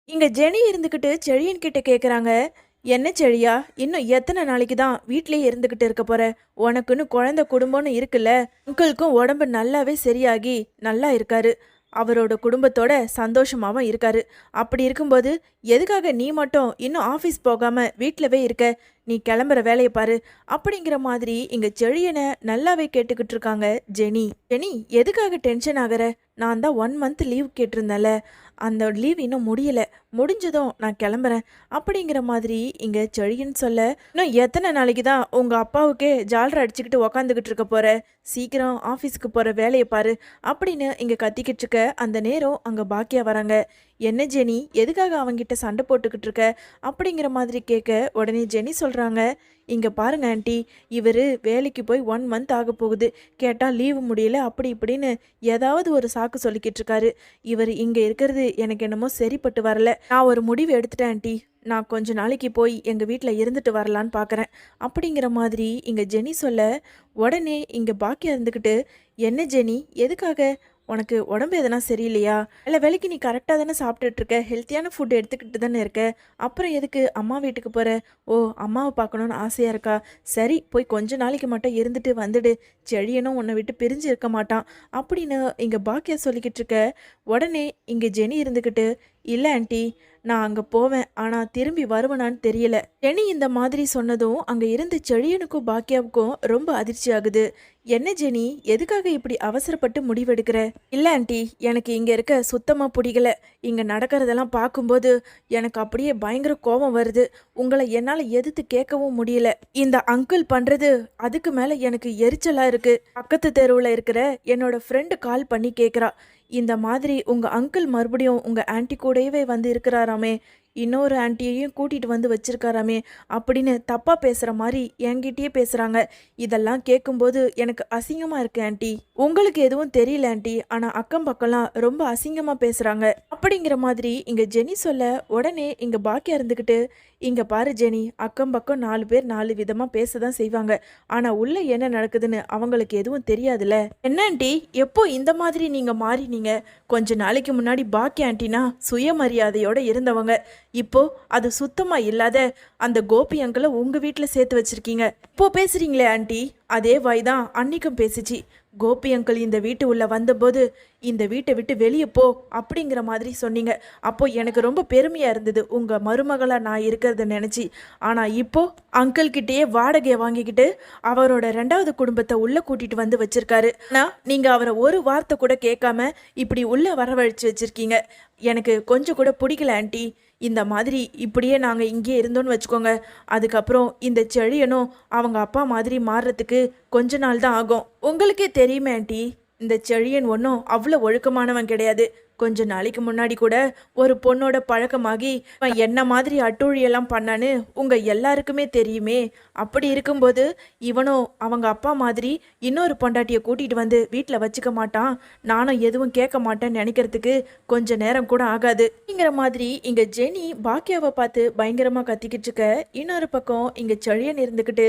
இங்க ஜெனி இருந்துகிட்டு செழியன் கிட்ட கேக்குறாங்க. என்ன செழியா, இன்னும் எத்தனை நாளைக்கு தான் வீட்லயே இருந்துகிட்டு இருக்க போற? உனக்குன்னு குழந்தை குடும்பம்னு இருக்குல்ல. அங்கிள்க்கும் உடம்பு நல்லாவே சரியாகி நல்லா இருக்காரு. அவரோட குடும்பத்தோட சந்தோஷமாவும் இருக்காரு. அப்படி இருக்கும்போது எதுக்காக நீ மட்டும் இன்னும் ஆஃபீஸ் போகாம வீட்லவே இருக்க? நீ கிளம்புற வேலையை பாரு. அப்படிங்கிற மாதிரி இங்க செழியனை நல்லாவே கேட்டுக்கிட்டு இருக்காங்க ஜெனி. ஜெனி, எதுக்காக டென்ஷன் ஆகுற? நான் தான் 1 மந்த் லீவ் கேட்டிருந்தேன்ல, அந்த லீவ் இன்னும் முடியல. முடிஞ்சதும் நான் கிளம்புறேன் அப்படிங்கிற மாதிரி இங்க செழியன் சொல்ல, இன்னும் எத்தனை நாளைக்கு தான் உங்க அப்பாவுக்கே ஜாலரை அடிச்சுக்கிட்டு உக்காந்துக்கிட்டு இருக்க போற? சீக்கிரம் ஆஃபீஸ்க்கு போற வேலையை பாரு அப்படின்னு இங்க கத்திக்கிட்டு இருக்க அந்த நேரம் அங்க பாக்கியா வராங்க. என்ன ஜெனி, எதுக்காக அவங்கிட்ட சண்டை போட்டுக்கிட்டு இருக்க அப்படிங்கிற மாதிரி கேட்க, உடனே ஜெனி சொல்றாங்க, இங்க பாருங்க ஆண்டி, இவர் வேலைக்கு போய் 1 மந்த் ஆக போகுது. கேட்டால் லீவு முடியல அப்படி இப்படின்னு ஏதாவது ஒரு சாக்கு சொல்லிக்கிட்டு இருக்காரு. இவர் இங்க இருக்கிறது எனக்கு என்னமோ சரிப்பட்டு வரல. நான் ஒரு முடிவு எடுத்துட்டேன் ஆண்டி. நான் கொஞ்ச நாளைக்கு போய் எங்கள் வீட்டில் இருந்துட்டு வரலான்னு பார்க்குறேன் அப்படிங்கிற மாதிரி இங்கே ஜெனி சொல்ல, உடனே இங்கே பாக்கியா இருந்துக்கிட்டு, என்ன ஜெனி, எதுக்காக? உனக்கு உடம்பு எதனா சரியில்லையா? இல்லை வேலைக்கு நீ கரெக்டாக தானே சாப்பிட்டுட்டு இருக்க, ஹெல்த்தியான ஃபுட் எடுத்துக்கிட்டு தானே இருக்க, அப்புறம் எதுக்கு அம்மா வீட்டுக்கு போகிற? ஓ, அம்மாவை பார்க்கணுன்னு ஆசையாக இருக்கா? சரி, போய் கொஞ்ச நாளைக்கு மட்டும் இருந்துட்டு வந்துடு. செழியனும் உன்னை விட்டு பிரிஞ்சு இருக்க மாட்டான் அப்படின்னு இங்கே பாக்கியா சொல்லிக்கிட்டு இருக்க, உடனே இங்கே ஜெனி இருந்துக்கிட்டு, இல்லை ஆண்டி, நான் அங்கே போவேன், ஆனால் திரும்பி வருவனான்னு தெரியல. ஜெனி இந்த மாதிரி சொன்னதும் அங்கே இருந்த செழியனுக்கும் பாக்கியாவுக்கும் ரொம்ப அதிர்ச்சி ஆகுது. என்ன ஜெனி, எதுக்காக இப்படி அவசரப்பட்டு முடிவெடுக்கிற? இல்லை ஆண்டி, எனக்கு இங்கே இருக்க சுத்தமாக பிடிக்கல. இங்கே நடக்கிறதெல்லாம் பார்க்கும்போது எனக்கு அப்படியே பயங்கர கோபம் வருது. உங்களை என்னால் எதிர்த்து கேட்கவும் முடியல. இந்த அங்கிள் பண்ணுறது அதுக்கு மேலே எனக்கு எரிச்சலாக இருக்குது. பக்கத்து தெருவில் இருக்கிற என்னோட ஃப்ரெண்டு கால் பண்ணி கேட்குறா, இந்த மாதிரி உங்கள் அங்கிள் மறுபடியும் உங்கள் ஆன்ட்டி கூடவே வந்து இருக்கிறாராமே, இன்னொரு ஆன்ட்டியையும் கூட்டிகிட்டு வந்து வச்சிருக்காராமே அப்படின்னு தப்பாக பேசுகிற மாதிரி என்கிட்டயே பேசுகிறாங்க. இதெல்லாம் கேட்கும்போது எனக்கு அசிங்கமாக இருக்கு ஆன்ட்டி. உங்களுக்கு எதுவும் தெரியல ஆன்ட்டி, ஆனால் அக்கம் பக்கம்லாம் ரொம்ப அசிங்கமாக பேசுகிறாங்க அப்படிங்கிற மாதிரி இங்கே ஜெனி சொல்ல, உடனே இங்கே பாக்கியா இருந்துக்கிட்டு, இங்கே பாரு ஜெனி, அக்கம் பக்கம் 4 பேர் 4 விதமாக பேச தான் செய்வாங்க. ஆனால் உள்ளே என்ன நடக்குதுன்னு அவங்களுக்கு எதுவும் தெரியாதுல்ல. என்ன ஆண்டி, எப்போ இந்த மாதிரி நீங்கள் மாறினீங்க? கொஞ்ச நாளைக்கு முன்னாடி பாக்கியா ஆண்டினா சுயமரியாதையோடு இருந்தவங்க. இப்போ அது சுத்தமாக இல்லாத அந்த கோபி அங்கிளை உங்கள் வீட்டில் சேர்த்து வச்சுருக்கீங்க. இப்போ பேசுகிறீங்களே ஆண்டி, அதே வாய் தான் அன்னைக்கும் பேசிச்சு. கோபி அங்கிள் இந்த வீட்டு உள்ள வந்தபோது, இந்த வீட்டை விட்டு வெளியே போ அப்படிங்கிற மாதிரி சொன்னீங்க. அப்போ எனக்கு ரொம்ப பெருமையாக இருந்தது உங்கள் மருமகளாக நான் இருக்கிறத நினச்சி. ஆனால் இப்போ அங்கிள் கிட்டேயே வாடகையை வாங்கிக்கிட்டு அவரோட 2வது குடும்பத்தை உள்ளே கூட்டிகிட்டு வந்து வச்சிருக்காரு. ஆனால் நீங்கள் அவரை ஒரு வார்த்தை கூட கேட்காம இப்படி உள்ளே வரவழைச்சு வச்சுருக்கீங்க. எனக்கு கொஞ்சம் கூட பிடிக்கல ஆண்டி. இந்த மாதிரி இப்படியே நாங்கள் இங்கே இருந்தோன்னு வச்சுக்கோங்க, அதுக்கப்புறம் இந்த செழியனும் அவங்க அப்பா மாதிரி மாறுறதுக்கு கொஞ்ச நாள் தான் ஆகும். உங்களுக்கே தெரியுமே ஆண்டி, இந்த செழியன் ஒன்றும் அவ்வளோ ஒழுக்கமானவன் கிடையாது. கொஞ்ச நாளைக்கு முன்னாடி கூட ஒரு பொண்ணோட பழக்கமாகி என்ன மாதிரி அட்டூழியெல்லாம் பண்ணான்னு உங்கள் எல்லாருக்குமே தெரியுமே. அப்படி இருக்கும்போது இவனும் அவங்க அப்பா மாதிரி இன்னொரு பொண்டாட்டியை கூட்டிகிட்டு வந்து வீட்டில் வச்சுக்க மாட்டான், நானும் எதுவும் கேட்க மாட்டேன்னு நினைக்கிறதுக்கு கொஞ்ச நேரம் கூட ஆகாது அப்படிங்கிற மாதிரி இங்கே ஜெனி பாக்கியாவை பார்த்து பயங்கரமாக கத்திக்கிட்டு இருக்க. இன்னொரு பக்கம் இங்கே செழியன் இருந்துக்கிட்டு,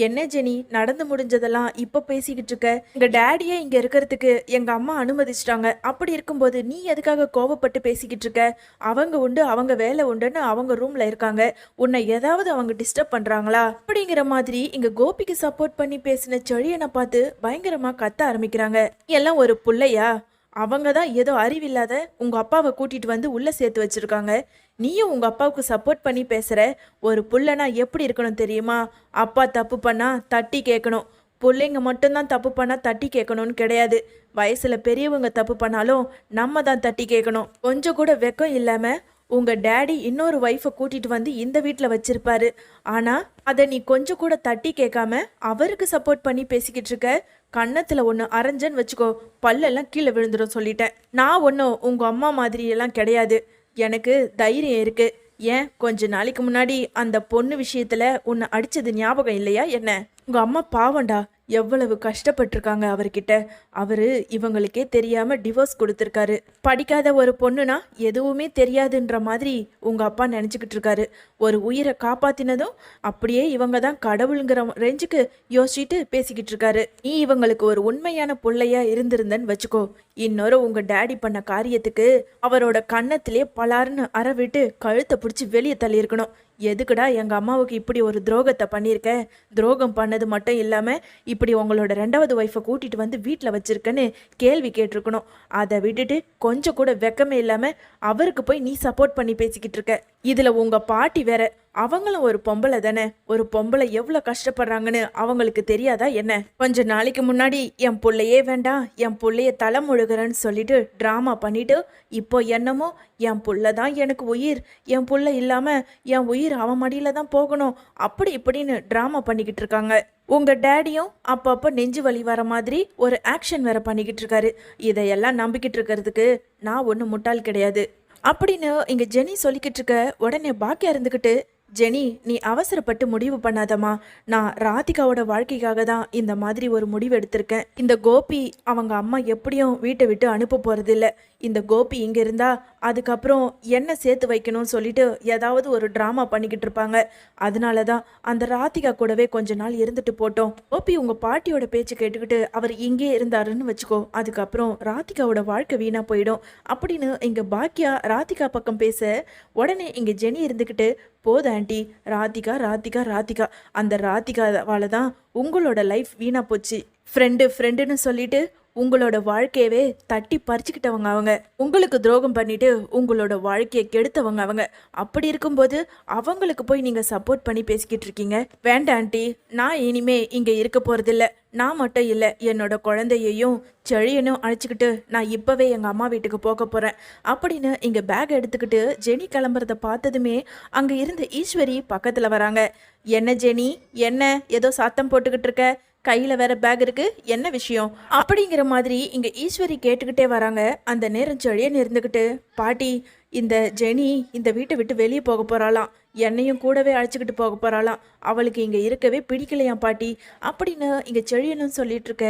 என்ன ஜெனி, நடந்து முடிஞ்சதெல்லாம் இப்போ பேசிக்கிட்டு இருக்க? எங்கள் டேடியே இங்கே இருக்கிறதுக்கு எங்கள் அம்மா அனுமதிச்சிட்டாங்க. அப்படி இருக்கும்போது நீ எதுக்காக கோவப்பட்டு பேசிக்கிட்டு இருக்க? அவங்க உண்டு, அவங்க வேலை உண்டுன்னு அவங்க ரூம்ல இருக்காங்க. உன்னை ஏதாவது அவங்க டிஸ்டர்ப் பண்றாங்களா அப்படிங்கிற மாதிரி இங்க கோபிக்கு சப்போர்ட் பண்ணி பேசின செழியனை பார்த்து பயங்கரமா கத்த ஆரம்பிக்கிறாங்க. எல்லாம் ஒரு புள்ளையா? அவங்க தான் ஏதோ அறிவில்லாத உங்க அப்பாவை கூட்டிட்டு வந்து உள்ள சேர்த்து வச்சிருக்காங்க. நீயும் உங்க அப்பாவுக்கு சப்போர்ட் பண்ணி பேசுற. ஒரு புள்ளனா எப்படி இருக்கணும் தெரியுமா? அப்பா தப்பு பண்ணா தட்டி கேட்கணும். பிள்ளைங்க மட்டும்தான் தப்பு பண்ணால் தட்டி கேட்கணும்னு கிடையாது. வயசில் பெரியவங்க தப்பு பண்ணாலும் நம்ம தான் தட்டி கேட்கணும். கொஞ்சம் கூட வெக்கம் இல்லாமல் உங்கள் டேடி இன்னொரு ஒய்ஃபை கூட்டிகிட்டு வந்து இந்த வீட்டில் வச்சிருப்பாரு. ஆனால் அதை நீ கொஞ்சம் கூட தட்டி கேட்காம அவருக்கு சப்போர்ட் பண்ணி பேசிக்கிட்டு இருக்க. கன்னத்தில் ஒன்று அரைஞ்சன்னு வச்சுக்கோ, பல்லெல்லாம் கீழே விழுந்துடும் சொல்லிட்டேன். நான் ஒன்றும் உங்கள் அம்மா மாதிரியெல்லாம் கிடையாது. எனக்கு தைரியம் இருக்குது. ஏன், கொஞ்ச நாளைக்கு முன்னாடி அந்த பொண்ணு விஷயத்தில் உன்னை அடித்தது ஞாபகம் இல்லையா என்ன? உங்கள் அம்மா பாவண்டா, எவ்வளவு கஷ்டப்பட்டிருக்காங்க அவர்கிட்ட. அவரு இவங்களுக்கே தெரியாம டிவோர்ஸ் கொடுத்துருக்காரு. படிக்காத ஒரு பொண்ணுனா எதுவுமே தெரியாதுன்ற மாதிரி உங்க அப்பா நினைச்சுக்கிட்டு இருக்காரு. ஒரு உயிரை காப்பாத்தினதும் அப்படியே இவங்க தான் கடவுளுங்கிற ரேஞ்சுக்கு யோசிச்சுட்டு பேசிக்கிட்டு இருக்காரு. நீ இவங்களுக்கு ஒரு உண்மையான பிள்ளையா இருந்திருந்தன்னு வச்சுக்கோ, இன்னொரு உங்க டேடி பண்ண காரியத்துக்கு அவரோட கன்னத்திலே பலாருன்னு அற விட்டு கழுத்தை பிடிச்சி வெளியே தள்ளியிருக்கணும். எதுக்குடா எங்க அம்மாவுக்கு இப்படி ஒரு துரோகத்தை பண்ணியிருக்க? துரோகம் பண்ணது மட்டும் இல்லாம இப்படி உங்களோட 2வது ஒய்ஃபை கூட்டிட்டு வந்து வீட்டில் வச்சிருக்கன்னு கேள்வி கேட்டிருக்கணும். அதை விட்டுட்டு கொஞ்சம் கூட வெக்கமே இல்லாம அவருக்கு போய் நீ சப்போர்ட் பண்ணி பேசிக்கிட்டு இருக்க. இதுல உங்க பாட்டி வேற, அவங்களும் ஒரு பொம்பளை தானே. ஒரு பொம்பளை எவ்வளோ கஷ்டப்படுறாங்கன்னு அவங்களுக்கு தெரியாதா என்ன? கொஞ்ச நாளைக்கு முன்னாடி என் புள்ளையே வேண்டாம், என் புள்ளைய தலை முழுகிறேன்னு சொல்லிட்டு ட்ராமா பண்ணிட்டு இப்போ என்னமோ என் புள்ள தான் எனக்கு உயிர், என் புள்ள இல்லாம என் உயிர் அவன் மடியில தான் போகணும், அப்படி இப்படின்னு ட்ராமா பண்ணிக்கிட்டு இருக்காங்க. உங்க டேடியும் அப்பப்போ நெஞ்சு வலி வர மாதிரி ஒரு ஆக்ஷன் வேற பண்ணிக்கிட்டு இருக்காரு. இதையெல்லாம் நம்பிக்கிட்டு இருக்கிறதுக்கு நான் ஒன்றும் முட்டாள் கிடையாது அப்படின்னு இங்க ஜெனி சொல்லிக்கிட்டு இருக்க. உடனே பாக்கியா இருந்துக்கிட்டு, ஜெனி நீ அவசரப்பட்டு முடிவு பண்ணாதம்மா. நான் ராதிகாவோட வாழ்க்கைக்காக தான் இந்த மாதிரி ஒரு முடிவு எடுத்திருக்கேன். இந்த கோபி அவங்க அம்மா எப்படியும் வீட்டை விட்டு அனுப்ப போறதில்ல. இந்த கோபி இங்க இருந்தா அதுக்கப்புறம் என்ன சேர்த்து வைக்கணும்னு சொல்லிட்டு ஏதாவது ஒரு ட்ராமா பண்ணிக்கிட்டு இருப்பாங்க. அதனால தான் அந்த ராதிகா கூடவே கொஞ்ச நாள் இருந்துட்டு போட்டோம். கோபி உங்க பாட்டியோட பேச்சு கேட்டுக்கிட்டு அவர் இங்கே இருந்தாருன்னு வச்சுக்கோ, அதுக்கப்புறம் ராதிகாவோட வாழ்க்கை வீணா போயிடும் அப்படின்னு இங்க பாக்கியா ராதிகா பக்கம் பேச, உடனே இங்க ஜெனி இருந்துக்கிட்டு, போத ஆண்டி, ராதிகா ராதிகா ராதிகா, அந்த ராதிகாவால தான் உங்களோட லைஃப் வீணா போச்சு. ஃப்ரெண்டுன்னு சொல்லிட்டு உங்களோட வாழ்க்கையவே தட்டி பறிச்சுக்கிட்டவங்க அவங்க. உங்களுக்கு துரோகம் பண்ணிட்டு உங்களோட வாழ்க்கையை கெடுத்தவங்க அவங்க. அப்படி இருக்கும்போது அவங்களுக்கு போய் நீங்க சப்போர்ட் பண்ணி பேசிக்கிட்டு இருக்கீங்க. வேண்டாம் ஆண்டி, நான் இனிமே இங்க இருக்க போறதில்ல. நான் மட்டும் இல்லை, என்னோட குழந்தையையும் செழியனும் அழைச்சிக்கிட்டு நான் இப்போவே எங்கள் அம்மா வீட்டுக்கு போக போகிறேன் அப்படின்னு இங்கே பேக் எடுத்துக்கிட்டு ஜெனி கிளம்புறத பார்த்ததுமே அங்கே இருந்த ஈஸ்வரி பக்கத்தில் வராங்க. என்ன ஜெனி, என்ன ஏதோ சாத்தம் போட்டுக்கிட்டு இருக்க? கையில் வேற பேக் இருக்கு, என்ன விஷயம் அப்படிங்கிற மாதிரி இங்கே ஈஸ்வரி கேட்டுக்கிட்டே வராங்க. அந்த நேரம் செழியன் இருந்துக்கிட்டு, பாட்டி இந்த ஜெனி இந்த வீட்டை விட்டு வெளியே போக போகிறாளாம், என்னையும் கூடவே அழைச்சிக்கிட்டு போக போகிறாளாம், அவளுக்கு இங்கே இருக்கவே பிடிக்கலையாம் பாட்டி அப்படின்னு இங்கே செழியனும் சொல்லிட்டு இருக்க.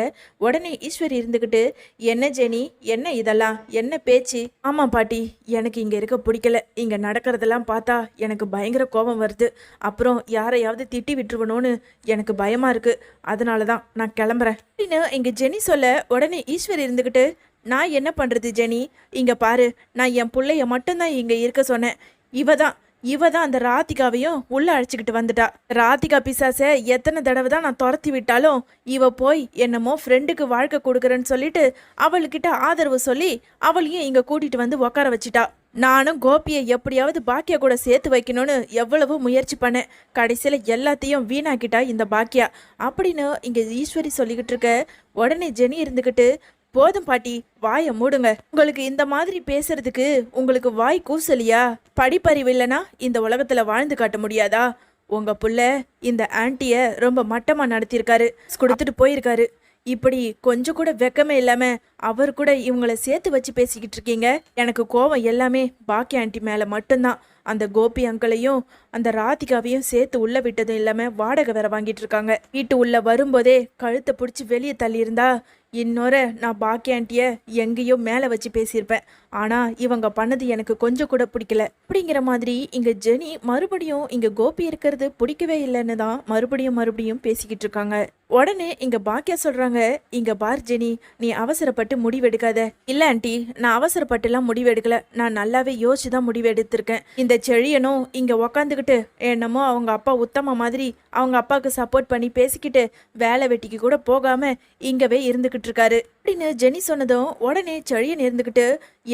உடனே ஈஸ்வரி இருந்துக்கிட்டு, என்ன ஜெனி, என்ன இதெல்லாம், என்ன பேச்சு? ஆமாம் பாட்டி, எனக்கு இங்கே இருக்க பிடிக்கல. இங்கே நடக்கிறதெல்லாம் பார்த்தா எனக்கு பயங்கர கோபம் வருது. அப்புறம் யாரையாவது திட்டி விட்டுருவணும்னு எனக்கு பயமாக இருக்குது. அதனால தான் நான் கிளம்புறேன் அப்படின்னு இங்கே ஜெனி சொல்ல, உடனே ஈஸ்வரி இருந்துக்கிட்டு, நான் என்ன பண்ணுறது ஜெனி, இங்கே பாரு, நான் என் பிள்ளைய மட்டும்தான் இங்கே இருக்க சொன்னேன். இவ தான் அந்த ராதிகாவையும் உள்ள அழைச்சிக்கிட்டு வந்துட்டா. ராதிகா பிசாசை எத்தனை தடவை தான் நான் துரத்தி விட்டாலும் இவ போய் என்னமோ ஃப்ரெண்டுக்கு வாழ்க்கை கொடுக்குறேன்னு சொல்லிட்டு அவள்கிட்ட ஆதரவு சொல்லி அவளையும் இங்கே கூட்டிகிட்டு வந்து உட்கார வச்சிட்டா. நானும் கோபியை எப்படியாவது பாக்கியா கூட சேர்த்து வைக்கணும்னு எவ்வளவோ முயற்சி பண்ணேன். கடைசியில் எல்லாத்தையும் வீணாக்கிட்டா இந்த பாக்கியா அப்படின்னு இங்கே ஈஸ்வரி சொல்லிக்கிட்டு இருக்க. உடனே ஜெனி இருந்துக்கிட்டு, போதும் பாட்டி, வாயை மூடுங்க. உங்களுக்கு இந்த மாதிரி பேசுறதுக்கு உங்களுக்கு வாய் கூசலியா? படிப்பறிவு இல்லைன்னா இந்த உலகத்துல வாழ்ந்து காட்ட முடியாதா? உங்க புள்ள இந்த ஆன்ட்டிய ரொம்ப மட்டமா நடத்தியிருக்காரு, கொடுத்துட்டு போயிருக்காரு. இப்படி கொஞ்சம் கூட வெக்கமே இல்லாம அவர் கூட இவங்களை சேர்த்து வச்சு பேசிக்கிட்டு இருக்கீங்க. எனக்கு கோவம் எல்லாமே பாக்கி ஆண்டி மேல மட்டும்தான். அந்த கோபி அங்கிளையும் அந்த ராதிகாவையும் சேர்த்து உள்ள விட்டதும் இல்லாம வாடகை வேற வாங்கிட்டு இருக்காங்க. வீட்டு உள்ள வரும்போதே கழுத்தை பிடிச்சி வெளியே தள்ளியிருந்தா இன்னொரு நான் பாக்கி ஆண்டிய எங்கேயோ மேலே வச்சு பேசியிருப்பேன். ஆனால் இவங்க பண்ணது எனக்கு கொஞ்சம் கூட பிடிக்கல அப்படிங்கிற மாதிரி இங்கே ஜெனி மறுபடியும் இங்கே கோபி இருக்கிறது பிடிக்கவே இல்லைன்னு தான் மறுபடியும் பேசிக்கிட்டு இருக்காங்க. உடனே இங்கே பாக்கியா சொல்கிறாங்க, இங்கே பார் ஜெனி, நீ அவசரப்பட்டு முடிவெடுக்காத. இல்லை ஆண்டி, நான் அவசரப்பட்டுலாம் முடிவெடுக்கல. நான் நல்லாவே யோசிச்சு தான் முடிவு எடுத்திருக்கேன். இந்த செழியனும் இங்கே உக்காந்துக்கிட்டு என்னமோ அவங்க அப்பா உத்தம மாதிரி அவங்க அப்பாவுக்கு சப்போர்ட் பண்ணி பேசிக்கிட்டு வேலை வெட்டிக்கு கூட போகாமல் இங்கவே இருந்துக்கிட்டு இருக்காரு அப்படின்னு ஜெனி சொன்னதும் உடனே செழியன் இருந்துக்கிட்டு,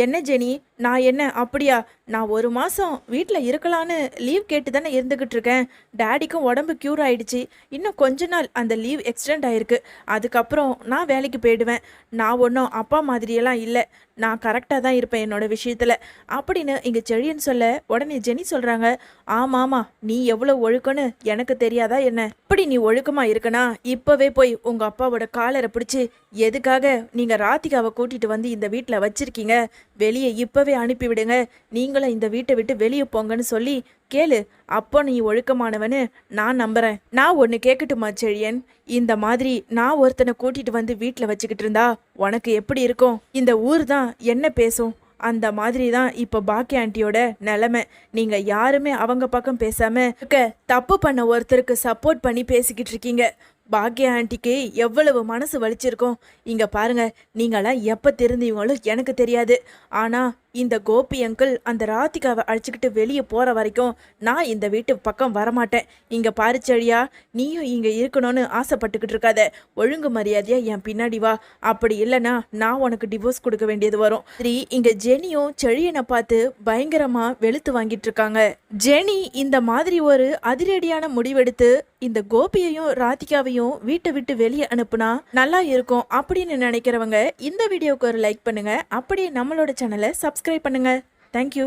என்ன ஜெனி, நான் என்ன அப்படியா? நான் 1 மாதம் வீட்டில் இருக்கலான்னு லீவ் கேட்டு தானே இருந்துக்கிட்டு இருக்கேன். டேடிக்கும் உடம்பு க்யூர் ஆகிடுச்சு. இன்னும் கொஞ்ச நாள் அந்த லீவ் எக்ஸ்டெண்ட் ஆகிருக்கு. அதுக்கப்புறம் நான் வேலைக்கு போயிடுவேன். நான் ஒன்றும் அப்பா மாதிரியெல்லாம் இல்லை. நான் கரெக்டாக தான் இருப்பேன் என்னோட விஷயத்தில் அப்படின்னு இங்கே செழியன் சொல்ல, உடனே ஜெனி சொல்கிறாங்க, ஆமாம், நீ எவ்வளோ ஒழுக்கன்னு எனக்கு தெரியாதா என்ன? இப்படி நீ ஒழுக்கமாக இருக்கனா இப்போவே போய் உங்கள் அப்பாவோட காலரை பிடிச்சி எதுக்காக நீங்கள் ராதிகாவை கூட்டிகிட்டு வந்து இந்த வீட்டில் வச்சிருக்கீங்க, வெளியே இப்போவே அனுப்பிவிடுங்க, நீங்களும் இந்த வீட்டை விட்டு வெளியே போங்கன்னு சொல்லி கேளு. அப்போ நீ ஒழுக்கமானவன்னு நான் நம்புறேன். நான் ஒன்று கேட்கட்டுமா செழியன்? இந்த மாதிரி நான் ஒருத்தனை கூட்டிட்டு வந்து வீட்டில் வச்சுக்கிட்டு இருந்தா உனக்கு எப்படி இருக்கும்? இந்த ஊர் தான் என்ன பேசும்? அந்த மாதிரி தான் இப்போ பாக்கி ஆண்டியோட நிலைமை. நீங்கள் யாருமே அவங்க பக்கம் பேசாம தப்பு பண்ண ஒருத்தருக்கு சப்போர்ட் பண்ணி பேசிக்கிட்டு இருக்கீங்க. பாக்யா ஆண்டிக்கு எவ்வளவு மனசு வலிச்சிருக்கும். இங்க பாருங்க, நீங்களாம் எப்ப திருந்தீங்களோ எனக்கு தெரியாது. ஆனா இந்த கோபி அங்கிள் அந்த ராதிகாவை அழைச்சிக்கிட்டு வெளியே போற வரைக்கும் நான் இந்த வீட்டு பக்கம் வரமாட்டேன். இங்க பாரு செழியா, நீயும் இங்க இருக்கணும்னு ஆசைப்பட்டுக்கிட்டு இருக்காத. ஒழுங்கு மரியாதையா என் பின்னாடி வா. அப்படி இல்லைன்னா நான் உனக்கு டிவோர்ஸ் கொடுக்க வேண்டியது வரும். சரி, இங்க ஜெனியும் செழியனை பார்த்து பயங்கரமா வெளுத்து வாங்கிட்டு இருக்காங்க. ஜெனி இந்த மாதிரி ஒரு அதிரடியான முடிவெடுத்து இந்த கோபியையும் ராதிகாவையும் வீட்டை விட்டு வெளியே அனுப்புனா நல்லா இருக்கும் அப்படின்னு நினைக்கிறவங்க இந்த வீடியோக்கு ஒரு லைக் பண்ணுங்க. அப்படியே நம்மளோட சேனலை சப்ஸ்கிரைப் பண்ணுங்க. தேங்க்யூ.